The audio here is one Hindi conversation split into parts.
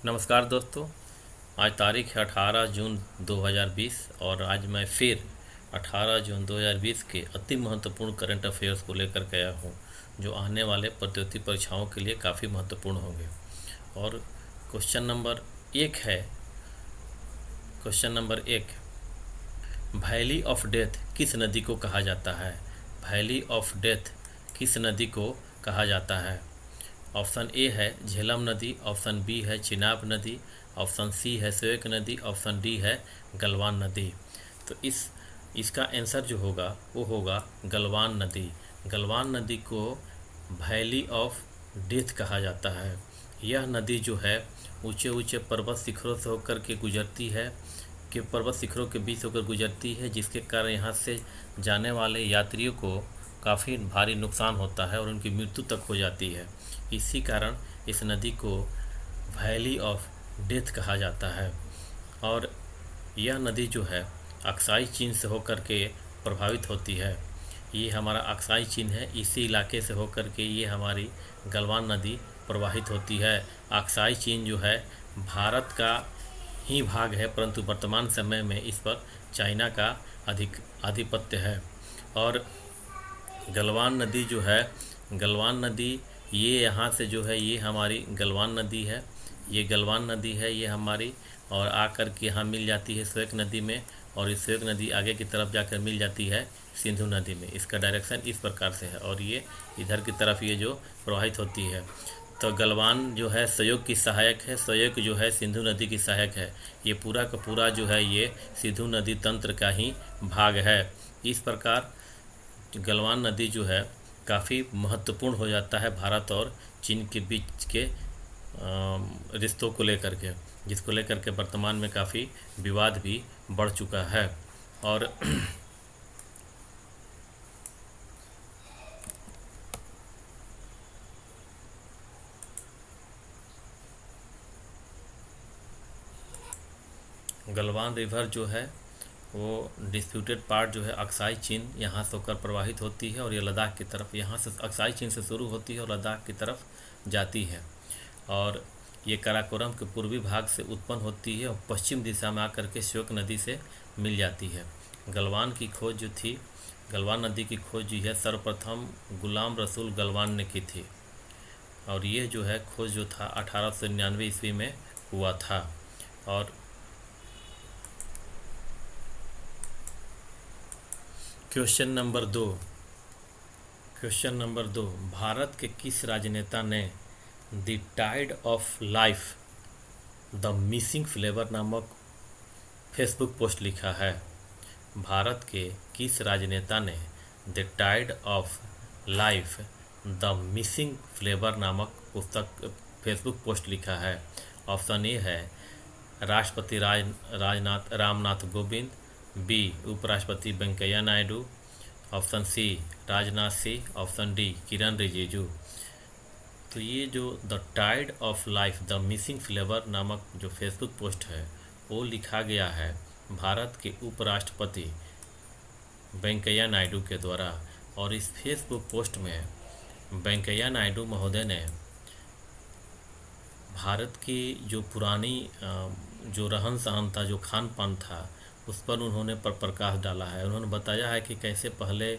नमस्कार दोस्तों। आज तारीख है 18 जून 2020 और आज मैं फिर 18 जून 2020 के अति महत्वपूर्ण करंट अफेयर्स को लेकर के आया हूँ, जो आने वाले प्रतियोगी परीक्षाओं के लिए काफ़ी महत्वपूर्ण होंगे। और क्वेश्चन नंबर एक है। क्वेश्चन नंबर एक, वैली ऑफ डेथ किस नदी को कहा जाता है? वैली ऑफ डेथ किस नदी को कहा जाता है? ऑप्शन ए है झेलम नदी, ऑप्शन बी है चिनाब नदी, ऑप्शन सी है स्वेक नदी, ऑप्शन डी है गलवान नदी। तो इसका आंसर जो होगा वो होगा गलवान नदी। गलवान नदी को वैली ऑफ डेथ कहा जाता है। यह नदी जो है ऊंचे ऊंचे पर्वत शिखरों से होकर के गुजरती है, कि पर्वत शिखरों के बीच होकर गुजरती है, जिसके कारण यहाँ से जाने वाले यात्रियों को काफ़ी भारी नुकसान होता है और उनकी मृत्यु तक हो जाती है। इसी कारण इस नदी को वैली ऑफ डेथ कहा जाता है। और यह नदी जो है अक्साई चीन से होकर के प्रभावित होती है। ये हमारा अक्साई चीन है, इसी इलाके से होकर के ये हमारी गलवान नदी प्रवाहित होती है। अक्साई चीन जो है भारत का ही भाग है, परंतु वर्तमान समय में इस पर चाइना का अधिक आधिपत्य है। और गलवान नदी जो है, गलवान नदी ये यहाँ से जो है ये हमारी गलवान नदी है, ये गलवान नदी है ये हमारी, और आकर के यहाँ मिल जाती है स्वेक नदी में, और इस स्वेक नदी आगे की तरफ जाकर मिल जाती है सिंधु नदी में। इसका डायरेक्शन इस प्रकार से है और ये इधर की तरफ ये जो प्रवाहित होती है। तो गलवान जो है सहयोग की सहायक है, सहयोग जो है सिंधु नदी की सहायक है। ये पूरा का पूरा जो है ये सिंधु नदी तंत्र का ही भाग है। इस प्रकार गलवान नदी जो है काफ़ी महत्वपूर्ण हो जाता है भारत और चीन के बीच के रिश्तों को लेकर के, जिसको लेकर के वर्तमान में काफ़ी विवाद भी बढ़ चुका है। और गलवान रिवर जो है वो डिस्प्यूटेड पार्ट जो है अक्साई चीन यहाँ से होकर प्रवाहित होती है और ये लद्दाख की तरफ, यहाँ से अक्साई चीन से शुरू होती है और लद्दाख की तरफ जाती है। और ये काराकोरम के पूर्वी भाग से उत्पन्न होती है और पश्चिम दिशा में आकर के श्योक नदी से मिल जाती है। गलवान की खोज जो थी, गलवान नदी की खोज जो है सर्वप्रथम गुलाम रसूल गलवान ने की थी, और ये जो है खोज जो था 1899 ईस्वी में हुआ था। और क्वेश्चन नंबर दो, क्वेश्चन नंबर दो, भारत के किस राजनेता ने the tide of life the missing flavour नामक फेसबुक पोस्ट लिखा है? भारत के किस राजनेता ने the tide of life the missing flavour नामक पुस्तक फेसबुक पोस्ट लिखा है? ऑप्शन ए है राष्ट्रपति रामनाथ कोविंद, बी उपराष्ट्रपति Venkaiah Naidu, option C Rajnath Singh, option D Kiren Rijiju. तो ये जो the tide of life the missing flavour नामक जो फेसबुक पोस्ट है वो लिखा गया है भारत के उपराष्ट्रपति वेंकैया नायडू के द्वारा। और इस फेसबुक पोस्ट में वेंकैया नायडू महोदय ने भारत की जो पुरानी जो रहन सहन था, जो खान पान था, उस पर उन्होंने प्रकाश डाला है। उन्होंने बताया है कि कैसे पहले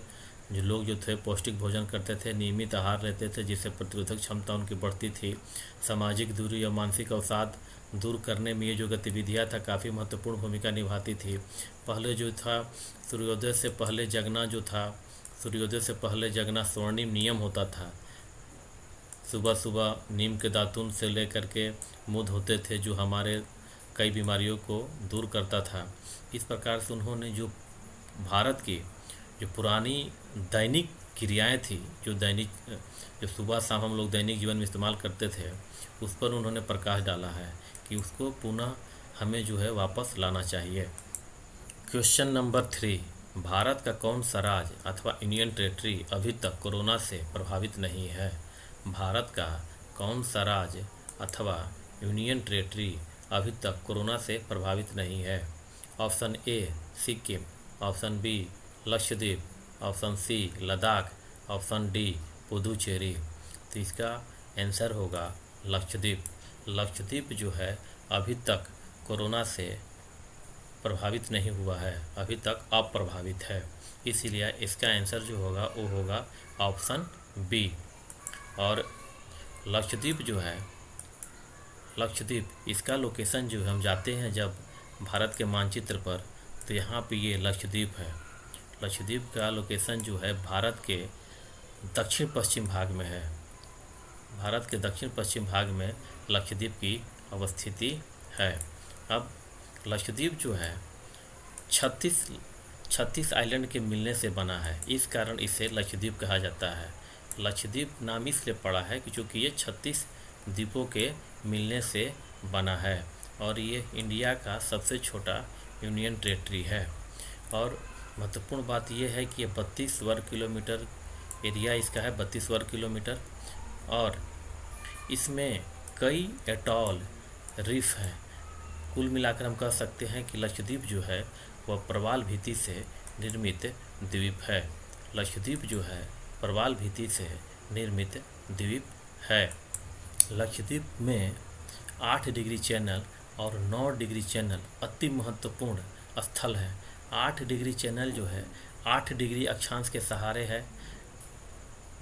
जो लोग जो थे पौष्टिक भोजन करते थे, नियमित आहार लेते थे, जिससे प्रतिरोधक क्षमता उनकी बढ़ती थी। सामाजिक दूरी और मानसिक अवसाद दूर करने में ये जो गतिविधियाँ था काफ़ी महत्वपूर्ण भूमिका निभाती थी। पहले जो था सूर्योदय से पहले जगना जो था, सूर्योदय से पहले जगना स्वर्णिम नियम होता था। सुबह सुबह नीम के दातुन से लेकर के मुँह धोते थे, जो हमारे कई बीमारियों को दूर करता था। इस प्रकार से उन्होंने जो भारत की जो पुरानी दैनिक क्रियाएं थी, जो सुबह शाम हम लोग दैनिक जीवन में इस्तेमाल करते थे, उस पर उन्होंने प्रकाश डाला है कि उसको पुनः हमें जो है वापस लाना चाहिए। क्वेश्चन नंबर 3, भारत का कौन सा राज्य अथवा यूनियन टेरिटरी अभी तक कोरोना से प्रभावित नहीं है? भारत का कौन सा राज्य अथवा यूनियन टेरिटरी अभी तक कोरोना से प्रभावित नहीं है? Option A Sikkim, option B Lakshadweep, option C Ladakh, option D Puducherry. तो इसका आंसर होगा लक्षद्वीप। लक्षद्वीप जो है अभी तक कोरोना से प्रभावित नहीं हुआ है, अभी तक अप्रभावित है। इसीलिए इसका आंसर जो होगा वो होगा ऑप्शन बी। और लक्षद्वीप जो है, लक्षद्वीप इसका लोकेशन जो है, हम जाते हैं जब भारत के मानचित्र पर तो यहाँ पे ये लक्षद्वीप है। लक्षद्वीप का लोकेशन जो है भारत के दक्षिण पश्चिम भाग में है। भारत के दक्षिण पश्चिम भाग में लक्षद्वीप की अवस्थिति है। अब लक्षद्वीप जो है 36 आइलैंड के मिलने से बना है, इस कारण इसे लक्षद्वीप कहा जाता है। लक्षद्वीप नाम इसलिए पड़ा है कि चूँकि ये 36 द्वीपों के मिलने से बना है और ये इंडिया का सबसे छोटा यूनियन टेरेटरी है। और महत्वपूर्ण बात यह है कि ये 32 वर्ग किलोमीटर एरिया इसका है, 32 वर्ग किलोमीटर, और इसमें कई एटॉल रीफ हैं। कुल मिलाकर हम कह सकते हैं कि लक्षद्वीप जो है वह प्रवाल भित्ति से निर्मित द्वीप है। लक्षद्वीप जो है प्रवाल भित्ति से निर्मित द्वीप है। लक्षद्वीप में 8 डिग्री चैनल और 9 डिग्री चैनल अति महत्वपूर्ण स्थल है। 8 डिग्री चैनल जो है 8 डिग्री अक्षांश के सहारे है,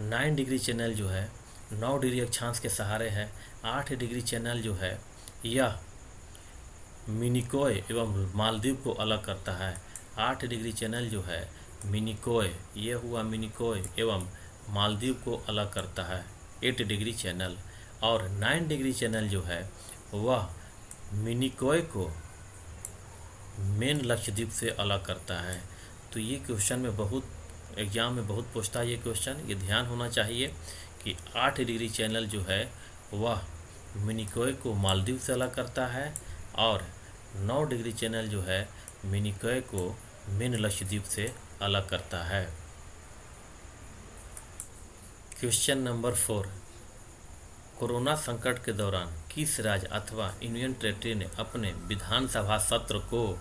9 डिग्री चैनल जो है 9 डिग्री अक्षांश के सहारे है। 8 डिग्री चैनल जो है यह मिनिकॉय एवं मालदीव को अलग करता है। 8 डिग्री चैनल जो है मिनिकॉय, ये हुआ मिनिकॉय एवं मालदीव को अलग करता है 8 डिग्री चैनल। और 9 डिग्री चैनल जो है वह मिनिकॉय को मेन लक्षद्वीप से अलग करता है। तो ये क्वेश्चन में बहुत एग्जाम में बहुत पूछता है ये क्वेश्चन, ये ध्यान होना चाहिए कि 8 डिग्री चैनल जो है वह मिनिकॉय को मालदीव से अलग करता है और 9 डिग्री चैनल जो है मिनिकॉय को मेन लक्षद्वीप से अलग करता है। क्वेश्चन नंबर 4, कोरोना संकट के दौरान किस राज्य अथवा यूनियन टेरेटरी ने अपने विधानसभा सत्र को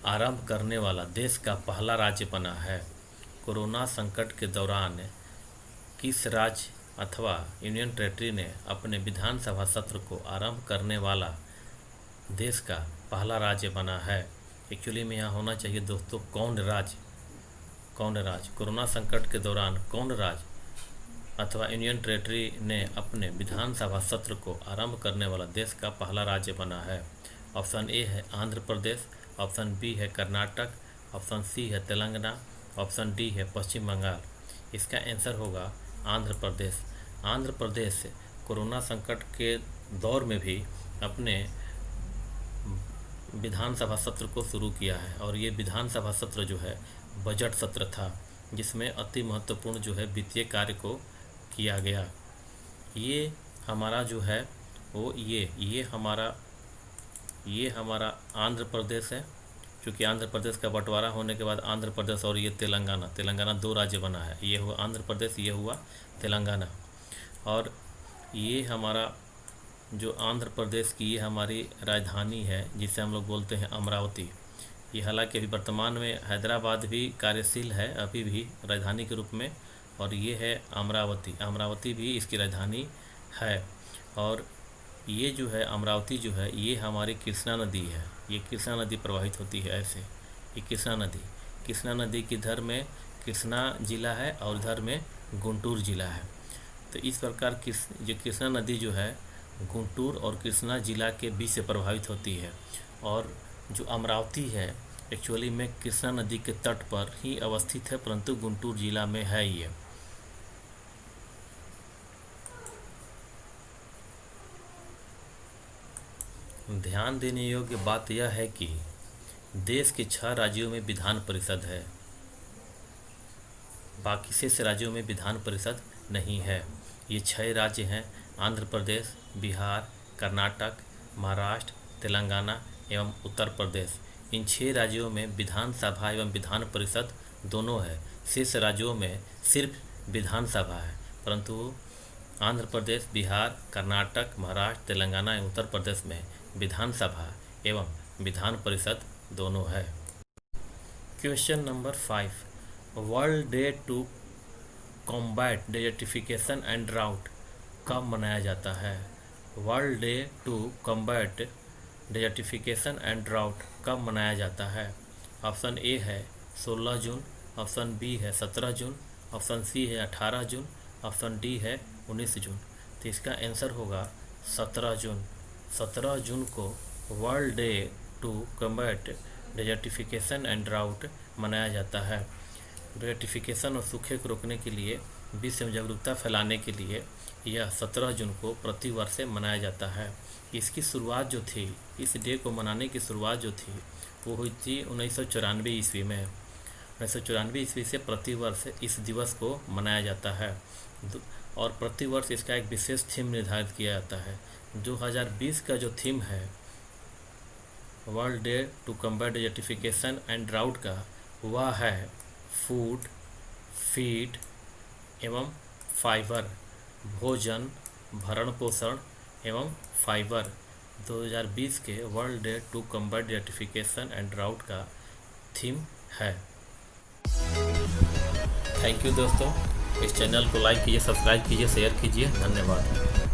आरंभ करने वाला देश का पहला राज्य बना है? कोरोना संकट के दौरान किस राज्य अथवा यूनियन टेरेटरी ने अपने विधानसभा सत्र को आरंभ करने वाला देश का पहला राज्य बना है? एक्चुअली में यहाँ होना चाहिए दोस्तों कौन राज्य, कोरोना संकट के दौरान कौन राज्य अथवा यूनियन टेरेटरी ने अपने विधानसभा सत्र को आरंभ करने वाला देश का पहला राज्य बना है? ऑप्शन ए है आंध्र प्रदेश, ऑप्शन बी है कर्नाटक, ऑप्शन सी है तेलंगाना, ऑप्शन डी है पश्चिम बंगाल। इसका आंसर होगा आंध्र प्रदेश। आंध्र प्रदेश कोरोना संकट के दौर में भी अपने विधानसभा सत्र को शुरू किया है और ये विधानसभा सत्र जो है बजट सत्र था, जिसमें अति महत्वपूर्ण जो है वित्तीय कार्य को किया गया। ये हमारा जो है वो ये हमारा आंध्र प्रदेश है। क्योंकि आंध्र प्रदेश का बंटवारा होने के बाद आंध्र प्रदेश और ये तेलंगाना 2 राज्य बना है। ये हुआ आंध्र प्रदेश, ये हुआ तेलंगाना। और ये हमारा जो आंध्र प्रदेश की ये हमारी राजधानी है जिसे हम लोग बोलते हैं अमरावती। ये हालांकि अभी वर्तमान में हैदराबाद भी कार्यशील है अभी भी राजधानी के रूप में, और ये है अमरावती भी इसकी राजधानी है। और ये जो है अमरावती जो है ये हमारी कृष्णा नदी है, ये कृष्णा नदी प्रवाहित होती है ऐसे। ये कृष्णा नदी की इधर में कृष्णा जिला है और इधर में गुंटूर जिला है। तो इस प्रकार जो कृष्णा नदी जो है गुंटूर और कृष्णा जिला के बीच से प्रभावित होती है। और जो अमरावती है एक्चुअली में कृष्णा नदी के तट पर ही अवस्थित है, परंतु गुंटूर जिला में है ये। ध्यान देने योग्य बात यह है कि देश के 6 राज्यों में विधान परिषद है, बाकी शेष राज्यों में विधान परिषद नहीं है। ये 6 राज्य हैं आंध्र प्रदेश, बिहार, कर्नाटक, महाराष्ट्र, तेलंगाना एवं उत्तर प्रदेश। इन 6 राज्यों में विधानसभा एवं विधान परिषद दोनों है। शेष राज्यों में सिर्फ विधानसभा है, परंतु आंध्र प्रदेश, बिहार, कर्नाटक, महाराष्ट्र, तेलंगाना एवं उत्तर प्रदेश में विधानसभा एवं विधान परिषद दोनों है। Question number 5, world day to combat desertification and drought कब मनाया जाता है? World day to combat desertification and drought कब मनाया जाता है? ऑप्शन ए है 16 जून, ऑप्शन बी है 17 जून, ऑप्शन सी है 18 जून, ऑप्शन डी है 19 जून। तो इसका आंसर होगा 17 जून। 17 जून को world day to combat desertification and drought मनाया जाता है। डेजर्टिफिकेशन और सूखे को रोकने के लिए, विश्व में जागरूकता फैलाने के लिए यह 17 जून को प्रतिवर्ष से मनाया जाता है। इसकी शुरुआत जो थी, इस डे को मनाने की शुरुआत जो थी वो हुई थी 1994 ईस्वी में। 1994 ईस्वी से प्रतिवर्ष इस दिवस को मनाया जाता है और प्रतिवर्ष इसका एक विशेष थीम निर्धारित किया जाता है। 2020 का जो थीम है world day to combat desertification and drought का, वह है फूड, फीड एवं फाइबर, भोजन, भरण पोषण एवं फाइबर। 2020 के world day to combat desertification and drought का थीम है। थैंक यू दोस्तों, इस चैनल को लाइक कीजिए, सब्सक्राइब कीजिए, शेयर कीजिए। धन्यवाद।